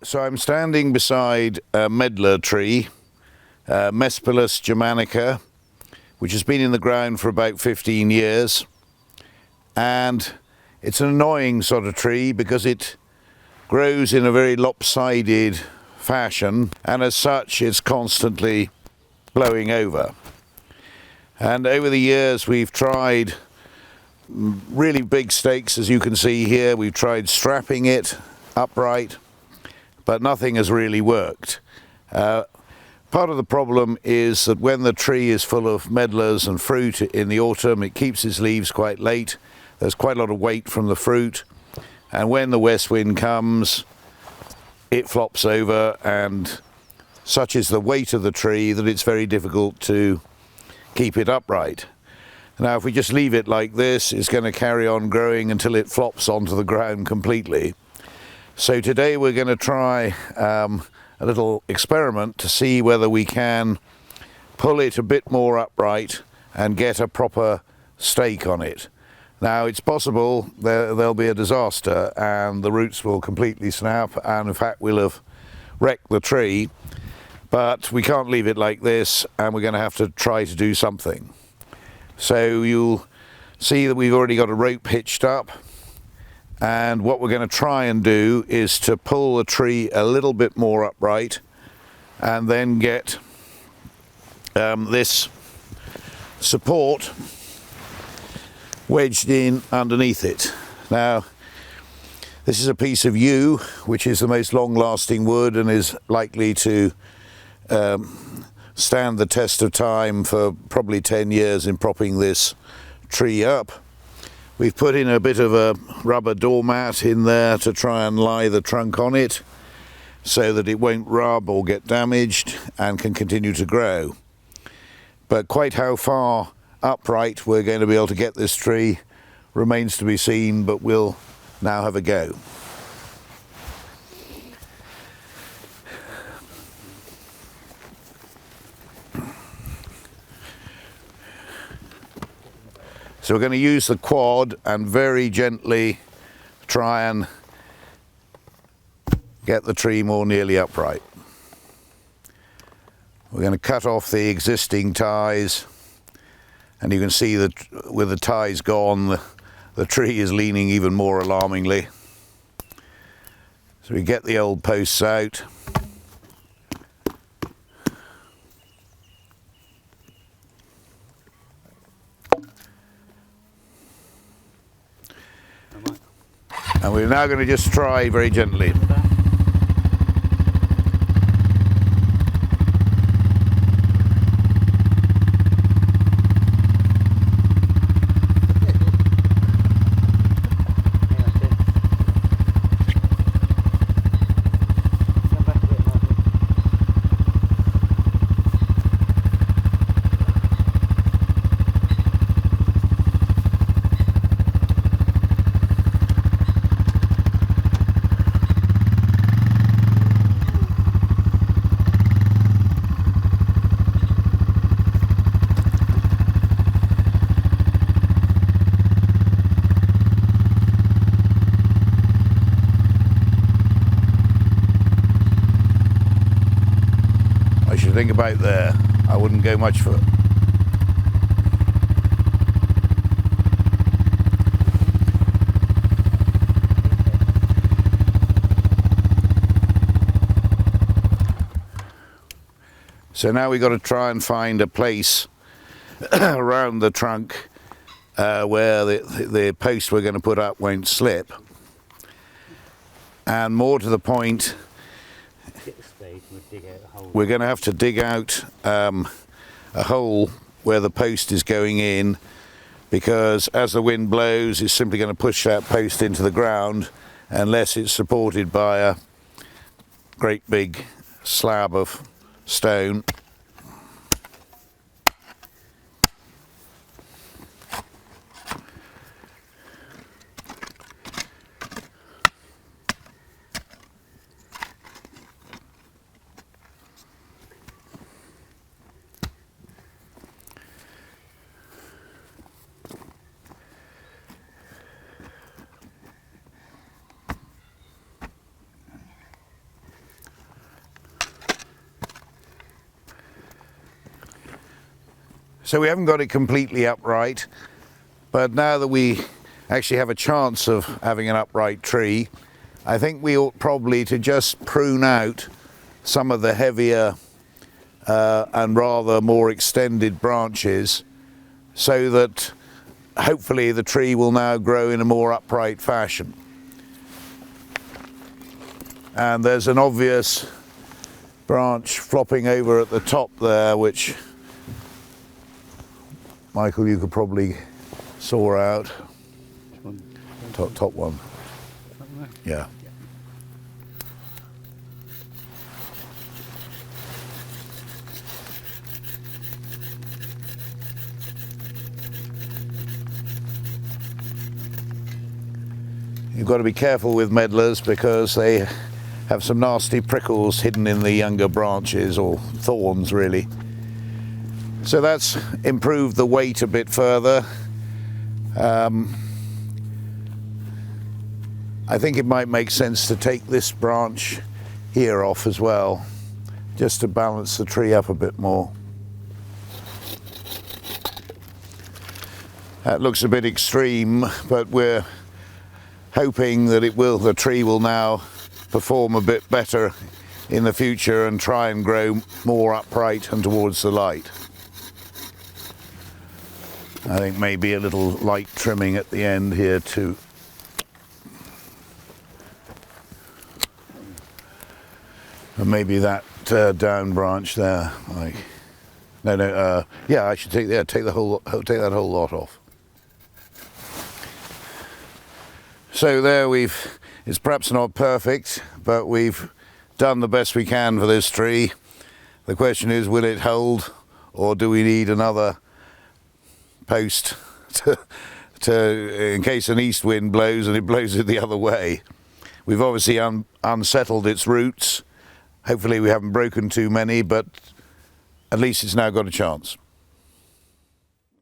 So I'm standing beside a medlar tree, Mespilus germanica, which has been in the ground for about 15 years. And it's an annoying sort of tree because it grows in a very lopsided fashion, and as such it's constantly blowing over. And over the years we've tried really big stakes, as you can see here. We've tried strapping it upright, but nothing has really worked. Part of the problem is that when the tree is full of medlars and fruit in the autumn, it keeps its leaves quite late. There's quite a lot of weight from the fruit, and when the west wind comes, it flops over, and such is the weight of the tree that it's very difficult to keep it upright. Now, if we just leave it like this, it's going to carry on growing until it flops onto the ground completely. So today we're going to try a little experiment to see whether we can pull it a bit more upright and get a proper stake on it. Now, it's possible there'll be a disaster and the roots will completely snap, and in fact we'll have wrecked the tree, but we can't leave it like this, and we're going to have to try to do something. So you'll see that we've already got a rope hitched up, and what we're going to try and do is to pull the tree a little bit more upright and then get this support wedged in underneath it. Now, this is a piece of yew, which is the most long-lasting wood and is likely to stand the test of time for probably 10 years in propping this tree up. We've put in a bit of a rubber doormat in there to try and lie the trunk on it so that it won't rub or get damaged and can continue to grow. But quite how far upright we're going to be able to get this tree remains to be seen, but we'll now have a go. So we're going to use the quad and very gently try and get the tree more nearly upright. We're going to cut off the existing ties, and you can see that with the ties gone, the tree is leaning even more alarmingly. So we get the old posts out. And we're now going to just try very gently. Think about there. I wouldn't go much further. So now we've got to try and find a place around the trunk where the post we're going to put up won't slip. And more to the point, we're going to have to dig out a hole where the post is going in, because as the wind blows it's simply going to push that post into the ground unless it's supported by a great big slab of stone. So we haven't got it completely upright, but now that we actually have a chance of having an upright tree, I think we ought probably to just prune out some of the heavier and rather more extended branches, so that hopefully the tree will now grow in a more upright fashion. And there's an obvious branch flopping over at the top there, which, Michael, you could probably saw out. Top one. Yeah. You've got to be careful with medlars because they have some nasty prickles hidden in the younger branches, or thorns really. So that's improved the weight a bit further. I think it might make sense to take this branch here off as well, just to balance the tree up a bit more. That looks a bit extreme, but we're hoping that the tree will now perform a bit better in the future and try and grow more upright and towards the light. I think maybe a little light trimming at the end here too. And maybe that down branch there. Yeah, I should take that whole lot off. So there it's perhaps not perfect, but we've done the best we can for this tree. The question is, will it hold, or do we need another post in case an east wind blows and it blows it the other way? We've obviously unsettled its roots. Hopefully we haven't broken too many, but at least it's now got a chance.